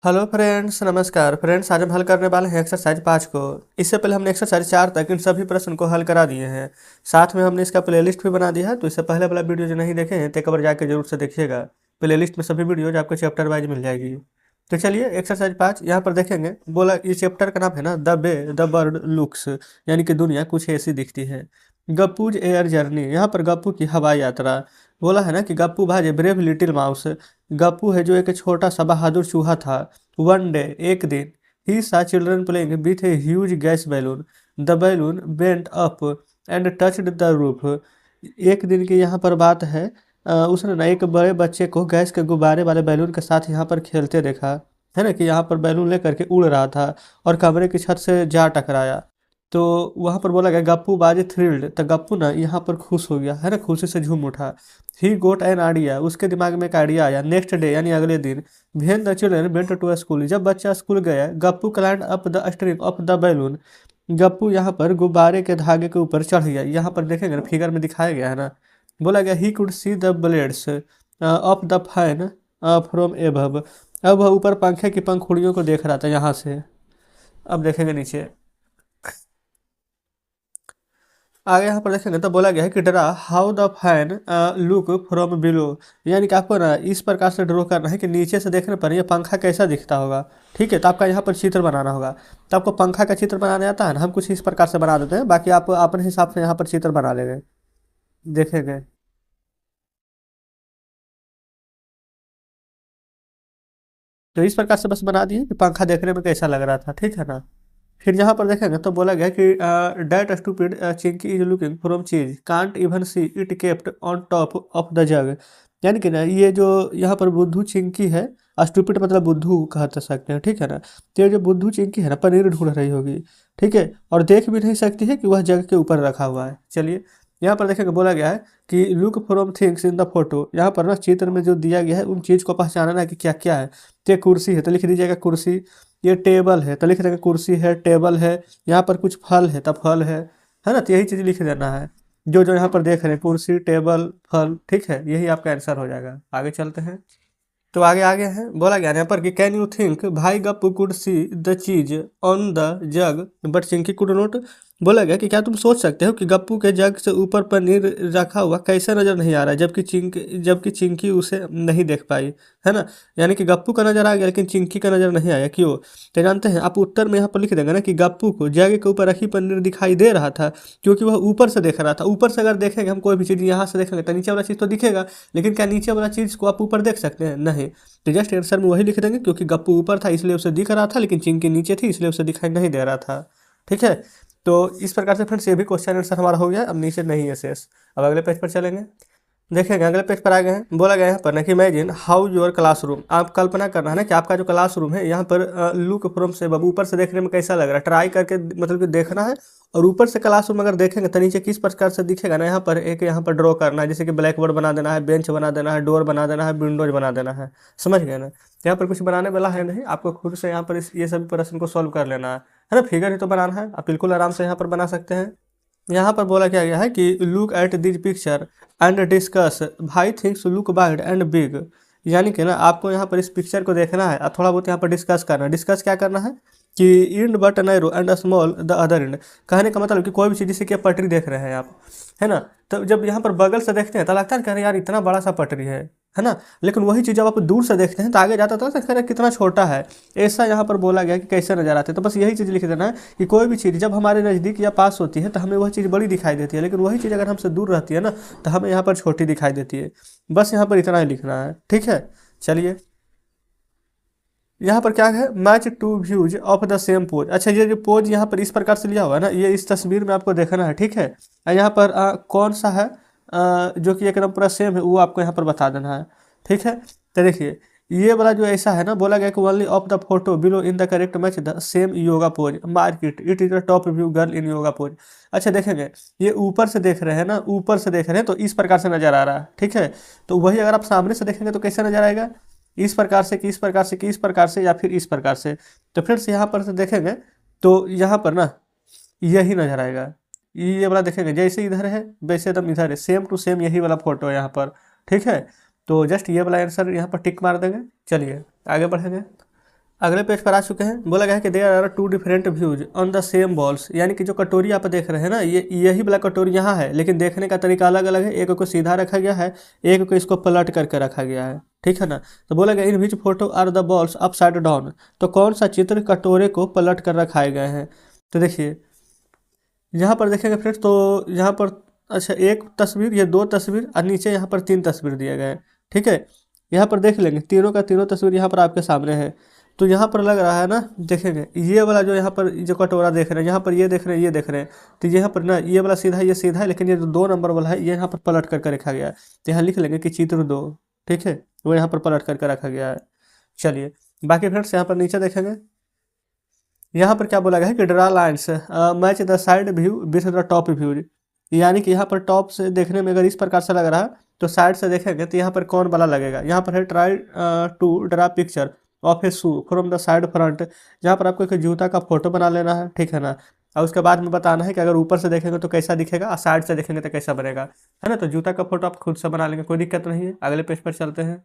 Hello friends, नमस्कार friends. आज हम हल करने वाले हैं एक्सरसाइज 5 को। इससे पहले हमने एक्सरसाइज 4 तक इन सभी प्रश्न को हल करा दिए हैं। साथ में हमने इसका प्लेलिस्ट भी बना दिया है, तो इससे पहले वाला वीडियो जो नहीं देखे हैं तो एक बार जाकर जरूर से देखिएगा। प्लेलिस्ट में सभी वीडियोज आपको चैप्टर वाइज मिल जाएगी। तो चलिए एक्सरसाइज 5 यहाँ पर देखेंगे। बोला ये चैप्टर का नाम है ना, the way the bird looks, यानी कि दुनिया कुछ ऐसी दिखती है। गप्पूज एयर जर्नी, यहाँ पर गप्पू की हवाई यात्रा। बोला है ना कि गप्पू भाजे ब्रेव लिटिल माउस। गप्पू है जो एक छोटा सा बहादुर चूहा था। वन डे, एक दिन, ही सा children playing with a huge gas balloon. The balloon bent up and touched the roof. एक दिन की यहाँ पर बात है। उसने ना एक बड़े बच्चे को गैस के गुब्बारे वाले बैलून के साथ यहाँ पर खेलते देखा। है ना कि यहाँ पर बैलून लेकर के उड़ रहा था और कमरे की छत से जा टकराया। तो वहाँ पर बोला गया गप्पू बाजे थ्रिल्ड, तो गप्पू ना यहाँ पर खुश हो गया, है ना, खुशी से झूम उठा। ही गोट एन आइडिया, उसके दिमाग में एक आइडिया आया। नेक्स्ट डे यानी अगले दिन, when the children went to school, जब बच्चा स्कूल गया, Gappu climb up the string of the balloon. Gappu यहाँ पर गुब्बारे के धागे के ऊपर चढ़ गया। यहाँ पर देखेंगे ना, फिगर में दिखाया गया है ना। बोला गया he could see the blades of the fan from above. अब वह ऊपर पंखे की पंखुड़ियों को देख रहा था यहाँ से। अब देखेंगे नीचे आगे यहाँ पर देखेंगे तो बोला गया है कि draw how the fan look from below, यानी कि आपको ना इस प्रकार से ड्रॉ करना है कि नीचे से देखने पर ये पंखा कैसा दिखता होगा। ठीक है, तो आपका यहाँ पर चित्र बनाना होगा। तो आपको पंखा का चित्र बनाने आता है ना, हम कुछ इस प्रकार से बना देते हैं, बाकी आप अपने हिसाब से यहाँ पर चित्र बना लेंगे। देखेंगे तो इस प्रकार से बस बना दिए कि पंखा देखने में कैसा लग रहा था। ठीक है ना। फिर यहाँ पर देखेंगे तो बोला गया कि that stupid Chinki is looking from cheese can't even see it kept on top of the jug, यानी कि ना ये जो यहाँ पर बुद्धू चिंकी है, स्टूपिड मतलब बुद्धू कह सकते हैं। ठीक है ना। तो ये जो बुद्धू चिंकी है ना, पनीर ढूंढ रही होगी। ठीक है, और देख भी नहीं सकती है कि वह जग के ऊपर रखा हुआ है। चलिए यहाँ पर देखेंगे बोला गया है कि look from things in the photo, यहाँ पर ना चित्र में जो दिया गया है उन चीज़ को पहचानना है कि क्या क्या है। तो ये कुर्सी है तो लिख दीजिएगा कुर्सी। ये टेबल है तो लिख देंगे कुर्सी है टेबल है। यहाँ पर कुछ फल है तो फल है ना, तो यही चीज़ लिख देना है। जो जो यहाँ पर देख रहे हैं कुर्सी टेबल फल, ठीक है, यही आपका आंसर हो जाएगा। आगे चलते हैं तो आगे आगे है। बोला गया यहाँ पर कि कैन यू थिंक भाई गप्पू कुड सी द चीज on the jug but Chinki could not. बोला गया कि क्या तुम सोच सकते हो कि गप्पू के जग से ऊपर पनीर रखा हुआ कैसे नजर नहीं आ रहा है, जबकि चिंकी उसे नहीं देख पाई। है ना, यानी कि गप्पू का नजर आ गया लेकिन चिंकी का नजर नहीं आया। क्यों? तो जानते हैं आप, उत्तर में यहाँ पर लिख देंगे ना कि गप्पू को जग के ऊपर रखी पनीर दिखाई दे रहा था क्योंकि वह ऊपर से देख रहा था। ऊपर से अगर देखेंगे हम कोई भी चीज़ यहाँ से देखेंगे तो नीचे वाला चीज़ तो दिखेगा, लेकिन क्या नीचे वाला चीज़ को आप ऊपर देख सकते हैं? नहीं। तो जस्ट आंसर में वही लिख देंगे क्योंकि गप्पू ऊपर था इसलिए उसे दिख रहा था, लेकिन चिंकी नीचे थी इसलिए उसे दिखाई नहीं दे रहा था। ठीक है, तो इस प्रकार से फ्रेंड्स ये भी क्वेश्चन आंसर हमारा हो गया। अब नीचे नहीं है शेष। अब अगले पेज पर चलेंगे, देखेंगे अगले पेज पर आ गए हैं। बोला गया है पर ना कि इमेजिन हाउ योर क्लासरूम, आप कल्पना करना है ना कि आपका जो क्लासरूम है यहाँ पर लुक फ्रॉम से अब ऊपर से देखने में कैसा लग रहा है। ट्राई करके मतलब कि देखना है, और ऊपर से क्लासरूम अगर देखेंगे तो नीचे किस प्रकार से दिखेगा ना, यहाँ पर एक यहाँ पर ड्रॉ करना है, जैसे कि ब्लैक बोर्ड बना देना है, बेंच बना देना है, डोर बना देना है, विंडोज बना देना है। समझ गए ना। यहाँ पर कुछ बनाने वाला है नहीं, आपको खुद से यहाँ पर ये सभी प्रश्न को सॉल्व कर लेना है ना। फिगर ही तो बनाना है, आप बिल्कुल आराम से यहाँ पर बना सकते हैं। यहाँ पर बोला क्या गया है कि look at this picture and discuss why things look wide and big, यानी कि ना आपको यहाँ पर इस पिक्चर को देखना है और थोड़ा बहुत यहाँ पर डिस्कस करना है। डिस्कस क्या करना है कि end but narrow and small the other end, कहने का मतलब कि कोई भी चीज़ जैसे कि पटरी देख रहे हैं आप, है ना, तो जब यहाँ पर बगल से देखते हैं तो लगता है कि अरे यार इतना बड़ा सा पटरी है ना, लेकिन वही चीज़ जब आप दूर से देखते हैं तो आगे जाता तो लगता है कितना छोटा है। ऐसा यहाँ पर बोला गया कि कैसे नजर आते हैं। तो बस यही चीज़ लिख देना है कि कोई भी चीज़ जब हमारे नज़दीक या पास होती है तो हमें वह चीज़ बड़ी दिखाई देती है, लेकिन वही चीज़ अगर हमसे दूर रहती है ना तो हमें यहाँ पर छोटी दिखाई देती है। बस यहाँ पर इतना ही लिखना है। ठीक है, चलिए यहाँ पर क्या है, match to views of the same pose. अच्छा, ये जो पोज यहाँ पर इस प्रकार से लिया हुआ है ना, ये इस तस्वीर में आपको देखना है। ठीक है, यहाँ पर कौन सा है जो कि एकदम पूरा सेम है वो आपको यहाँ पर बता देना है। ठीक है, तो देखिए ये वाला जो ऐसा है ना, बोला गया कि only of the photo below in the correct match the same yoga pose market it is the top view girl in yoga pose. अच्छा देखेंगे, ये ऊपर से देख रहे हैं ना, ऊपर से देख रहे हैं तो इस प्रकार से नजर आ रहा है। ठीक है, तो वही अगर आप सामने से देखेंगे तो कैसे नजर आएगा, इस प्रकार से कि इस प्रकार से कि इस प्रकार से या फिर इस प्रकार से। तो फ्रेंड्स यहाँ पर से देखेंगे तो यहाँ पर ना यही नजर आएगा। ये वाला देखेंगे जैसे इधर है वैसे एकदम इधर है, सेम टू सेम यही वाला फोटो है यहाँ पर। ठीक है, तो जस्ट ये वाला आंसर यहाँ पर टिक मार देंगे। चलिए आगे बढ़ेंगे। अगले पेज पर आ चुके हैं। बोला गया है कि there are two different views on the same balls, यानी कि जो कटोरी आप देख रहे हैं ना, ये यही वाला कटोरी यहाँ है, लेकिन देखने का तरीका अलग अलग है। एक को सीधा रखा गया है, एक को इसको पलट करके रखा गया है, ठीक है ना। तो बोला गया in which photo are the balls upside down, तो कौन सा चित्र कटोरे को पलट कर रखाए गए हैं। तो देखिए यहाँ पर देखेंगे फ्रेंड्स, तो यहाँ पर अच्छा एक तस्वीर, ये दो तस्वीर और नीचे यहाँ पर तीन तस्वीर दिए गए हैं, ठीक है। यहाँ पर देख लेंगे तीनों का तीनों तस्वीर यहाँ पर आपके सामने है। तो यहाँ पर लग रहा है ना, देखेंगे ये वाला जो यहाँ पर जो कटोरा देख रहे हैं, यहाँ पर ये देख रहे हैं, ये देख रहे हैं, तो यहाँ पर ना ये वाला सीधा है, ये सीधा है, लेकिन ये जो 2 नंबर वाला है ये यहाँ पर पलट करके रखा गया है। तो यहाँ लिख लेंगे कि चित्र 2, ठीक है, वो यहाँ पर पलट करके रखा गया है। चलिए बाकी फ्रेंड्स यहाँ पर नीचे देखेंगे, यहाँ पर क्या बोला गया है कि draw lines match the side view with the top view, यानी कि यहाँ पर टॉप से देखने में अगर इस प्रकार से लग रहा है तो साइड से देखेंगे तो यहाँ पर कौन वाला लगेगा। यहाँ पर है try to draw picture of a shoe from the side front, जहाँ पर आपको एक जूता का फोटो बना लेना है, ठीक है ना। और उसके बाद में बताना है कि अगर ऊपर से देखेंगे तो कैसा दिखेगा और साइड से देखेंगे तो कैसा बनेगा, है ना। तो जूता का फोटो आप खुद से बना लेंगे, कोई दिक्कत नहीं है। अगले पेज पर चलते हैं।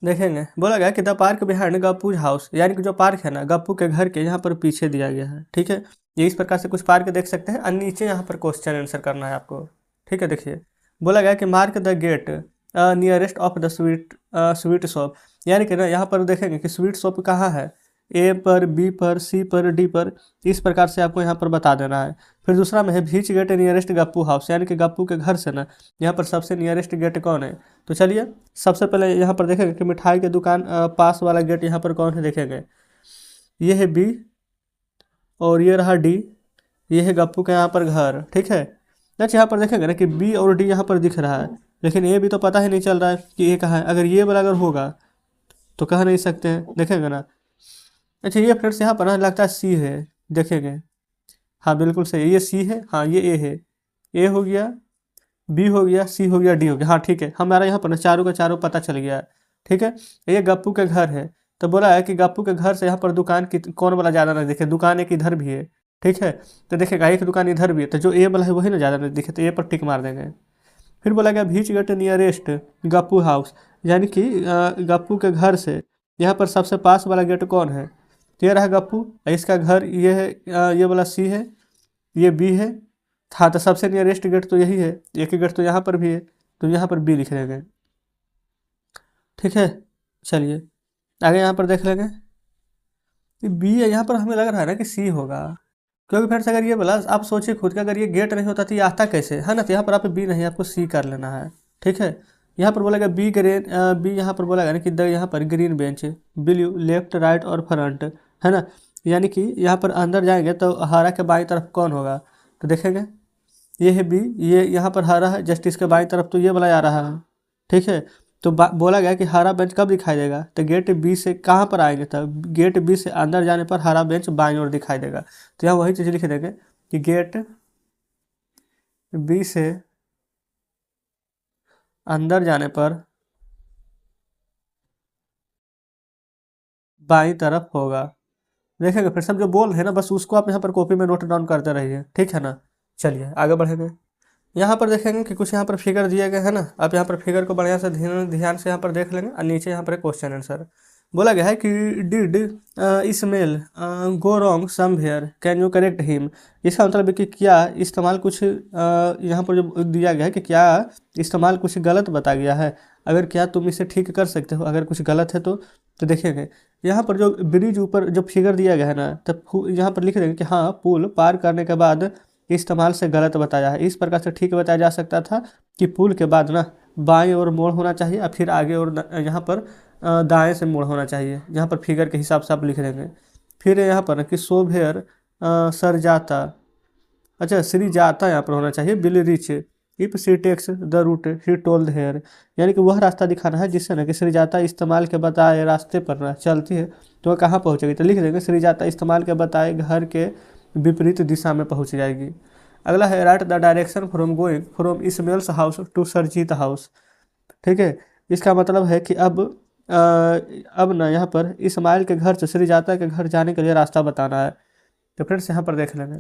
देखेंगे बोला गया कि द पार्क बिहाइंड गप्पूज हाउस, यानी कि जो पार्क है ना गप्पू के घर के यहाँ पर पीछे दिया गया है, ठीक है। ये इस प्रकार से कुछ पार्क देख सकते हैं और नीचे यहाँ पर क्वेश्चन आंसर करना है आपको, ठीक है। देखिए बोला गया कि mark the gate nearest of the sweet shop, यानी कि ना यहाँ पर देखेंगे कि स्वीट शॉप कहाँ है, ए पर, बी पर, सी पर, डी पर, इस प्रकार से आपको यहाँ पर बता देना है। फिर दूसरा में है भीच गेट नियरेस्ट गप्पू हाउस, यानी कि गप्पू के घर से ना यहाँ पर सबसे नियरेस्ट गेट कौन है। तो चलिए सबसे पहले यहाँ पर देखेंगे कि मिठाई की दुकान पास वाला गेट यहाँ पर कौन है, देखेंगे ये है बी और ये रहा डी, ये है गप्पू का यहाँ पर घर, ठीक है। नेक्स्ट यहाँ पर देखेंगे ना कि बी और डी यहाँ पर दिख रहा है, लेकिन ये भी तो पता ही नहीं चल रहा है कि ये कहाँ है। अगर ये वाला अगर होगा तो कह नहीं सकते हैं, देखेंगे ना। अच्छा ये फ्रेंड्स यहाँ पर ना लगता है सी है, देखेंगे, हाँ बिल्कुल सही, ये सी है, हाँ ये ए है, ए हो गया, बी हो गया, सी हो गया, डी हो गया, हाँ ठीक है। हमारा यहाँ पर ना चारों का चारों पता चल गया है, ठीक है। ये गप्पू के घर है, तो बोला है कि गप्पू के घर से यहाँ पर दुकान की कौन वाला ज़्यादा नहीं दिखे, दुकान एक इधर भी है, ठीक है। तो देखेगा एक दुकान इधर भी है, तो जो ए वाला है वही ना ज़्यादा नहीं दिखे, तो ए पर टिक मार देंगे। फिर बोला गया भीच गेट नियरेस्ट गप्पू हाउस, यानी कि गप्पू के घर से यहाँ पर सबसे पास वाला गेट कौन है, तो ये रहा गप्पू, इसका घर ये है, ये वाला सी है, ये बी है, हाँ तो सबसे नियरेस्ट गेट तो यही है, एक ही गेट तो यहाँ पर भी है, तो यहाँ पर बी लिख देंगे, ठीक है। चलिए आगे यहाँ पर देख लेंगे, बी है, यहाँ पर हमें लग रहा है ना कि सी होगा, क्योंकि फ्रेंड्स अगर ये बोला आप सोचिए खुद का, अगर ये गेट नहीं होता तो ये आता कैसे, है ना। तो यहाँ पर आप बी नहीं, आपको सी कर लेना है, ठीक है। यहाँ पर बोला गया बी ग्रीन, बी यहाँ पर बोला गया ना कि द यहाँ पर green bench, blue left right और फ्रंट, है ना। यानी कि यहाँ पर अंदर जाएंगे तो हरा के बाईं तरफ कौन होगा, तो देखेंगे ये है बी, ये यहाँ पर हरा है, जस्ट इसके बाईं तरफ तो ये वाला आ रहा है, ठीक है। तो बोला गया कि हरा बेंच कब दिखाई देगा, तो गेट बी से कहाँ पर आएंगे, तब गेट बी से अंदर जाने पर हरा बेंच बाईं ओर दिखाई देगा। तो यहाँ वही चीज़ लिख देंगे कि गेट बी से अंदर जाने पर बाईं तरफ होगा, देखेंगे फिर सब जो बोल रहे हैं ना बस उसको आप यहाँ पर कॉपी में नोट डाउन करते रहिए, ठीक है ना। चलिए आगे बढ़ेंगे। यहाँ पर देखेंगे कि कुछ यहाँ पर फिगर दिए गए हैं ना, आप यहाँ पर फिगर को बढ़िया से ध्यान से यहाँ पर देख लेंगे और नीचे यहाँ पर क्वेश्चन आंसर बोला गया है कि did Ismail go wrong somewhere can you correct him, इसका मतलब है कि क्या इस्तेमाल कुछ यहाँ पर जो दिया गया है कि क्या इस्तेमाल कुछ गलत बता गया है, अगर क्या तुम इसे ठीक कर सकते हो, अगर कुछ गलत है तो देखेंगे यहाँ पर जो ब्रिज ऊपर जो फिगर दिया गया है ना, तब यहाँ पर लिख देंगे कि हाँ पुल पार करने के बाद इस्तेमाल से गलत बताया है। इस प्रकार से ठीक बताया जा सकता था कि पुल के बाद ना बाएं ओर मोड़ होना चाहिए और फिर आगे और यहाँ पर दाएं से मोड़ होना चाहिए, यहाँ पर फिगर के हिसाब से आप लिख देंगे। फिर यहाँ पर कि शोभेयर सर जाता, अच्छा श्री जाता यहाँ पर होना चाहिए, Bill reach if she takes the route he told her, यानी कि वह रास्ता दिखाना है जिससे ना कि श्री जाता इस्तेमाल के बताए रास्ते पर ना चलती है तो वह कहाँ पहुँचेगी, तो लिख देंगे श्री जाता इस्तेमाल के बताए घर के विपरीत दिशा में पहुँच जाएगी। अगला है write the direction from going from Ismail's house to Surjeet house, ठीक है। इसका मतलब है कि अब ना यहाँ पर इस्माइल के घर से श्री जाता के घर जाने के लिए रास्ता बताना है। तो फ्रेंड्स यहाँ पर देख लेंगे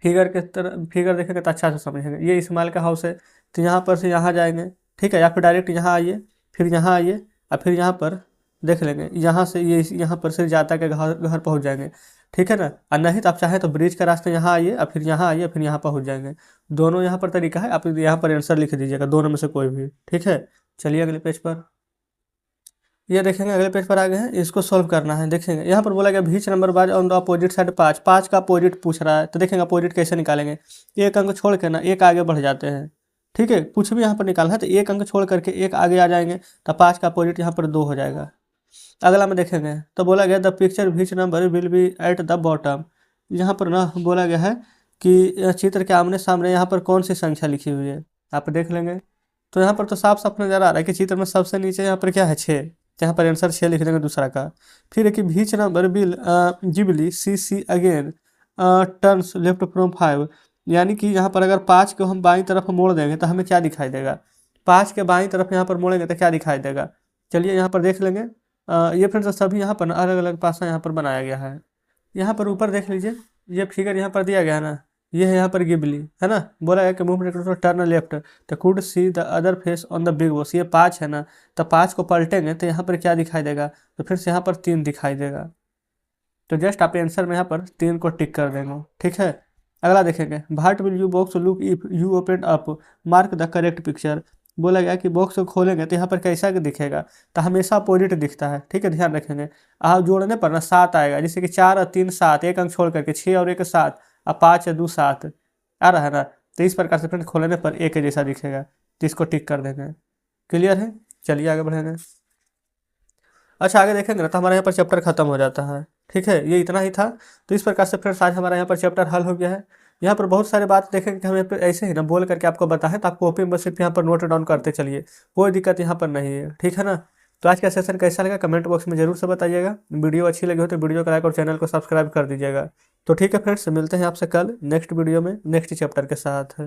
फिगर के तरह, फिगर देखेंगे तो अच्छा से समझेंगे। ये इस्माइल का हाउस है तो यहाँ पर से यहाँ जाएंगे, ठीक है, या फिर डायरेक्ट यहाँ आइए, फिर यहाँ आइए और फिर यहाँ पर देख लेंगे यहाँ से, ये यहाँ पर से जाता के घर घर पहुँच जाएंगे, ठीक है ना। और नहीं तो आप चाहें तो ब्रिज का रास्ता यहाँ आइए और फिर यहाँ आइए, फिर यहाँ पहुँच जाएंगे। दोनों यहाँ पर तरीका है, आप यहाँ पर आंसर लिख दीजिएगा दोनों में से कोई भी, ठीक है। चलिए अगले पेज पर, ये देखेंगे अगले पेज पर आ गए हैं, इसको सॉल्व करना है। देखेंगे यहाँ पर बोला गया which number was on the opposite side 5, 5 का अपोजिट पूछ रहा है, तो देखेंगे अपोजिट कैसे निकालेंगे। एक अंक छोड़ के ना एक आगे बढ़ जाते हैं, ठीक है। कुछ भी यहाँ पर निकालना है तो एक अंक छोड़ करके एक आगे आ जाएंगे, तो 5 का अपोजिट यहाँ पर 2 हो जाएगा। अगला में देखेंगे तो बोला गया the picture which number will be at the bottom. यहाँ पर ना बोला गया है कि चित्र के आमने सामने यहाँ पर कौन सी संख्या लिखी हुई है, आप देख लेंगे। तो यहाँ पर तो साफ साफ नजर आ रहा है कि चित्र में सबसे नीचे यहाँ पर क्या है, 6, यहाँ पर आंसर 6 लिख देंगे दूसरा का। फिर है कि व्हिच नंबर विल गिवली see again turns left from 5, यानी कि यहाँ पर अगर 5 को हम बाईं तरफ मोड़ देंगे तो हमें क्या दिखाई देगा, 5 के बाईं तरफ यहाँ पर मोड़ेंगे तो क्या दिखाई देगा। चलिए यहाँ पर देख लेंगे। ये फ्रेंड्स सभी यहाँ पर अलग अलग पासा यहाँ पर बनाया गया है। यहाँ पर ऊपर देख लीजिए, ये फिगर यहाँ पर दिया गया है ना, ये है यहाँ पर गिबली, है ना। बोला गया कि मूवमेंट टर्न लेफ्ट तो could see the other face on the big boss, ये 5 है ना, तो 5 को पलटेंगे तो यहाँ पर क्या दिखाई देगा, तो फिर से यहाँ पर 3 दिखाई देगा। तो जस्ट आप आंसर में यहाँ पर 3 को टिक कर देंगे, ठीक है। अगला देखेंगे what will you box look if you open up mark the correct picture. बोला गया कि बॉक्स को खोलेंगे तो यहाँ पर कैसा दिखेगा, तो हमेशा अपोजिट दिखता है, ठीक है, ध्यान रखेंगे। आप जोड़ने पर ना 7 आएगा, जैसे कि 4 और 3 7, एक अंक छोड़ करके 6 और 1 7, और 5 और 2 7 आ रहा है ना। तो इस प्रकार से फ्रेंड खोलने पर एक जैसा दिखेगा, तो इसको टिक कर देंगे। क्लियर है, चलिए आगे बढ़ेंगे। अच्छा आगे देखेंगे ना तो हमारा यहाँ पर चैप्टर खत्म हो जाता है, ठीक है। ये इतना ही था। तो इस प्रकार से फ्रेंड्स आज हमारा यहाँ पर चैप्टर हल हो गया है। यहाँ पर बहुत सारे बात देखेंगे कि हमें ऐसे ही ना बोल करके आपको बताएं, तो आपको कॉपी में सिर्फ यहाँ पर नोट डाउन करते चलिए, कोई दिक्कत यहाँ पर नहीं है, ठीक है ना। तो आज का सेशन कैसा लगा कमेंट बॉक्स में जरूर से बताइएगा। वीडियो अच्छी लगी हो तो वीडियो को लाइक और चैनल को सब्सक्राइब कर दीजिएगा। तो ठीक है फ्रेंड्स, मिलते हैं आपसे कल नेक्स्ट वीडियो में नेक्स्ट चैप्टर के साथ।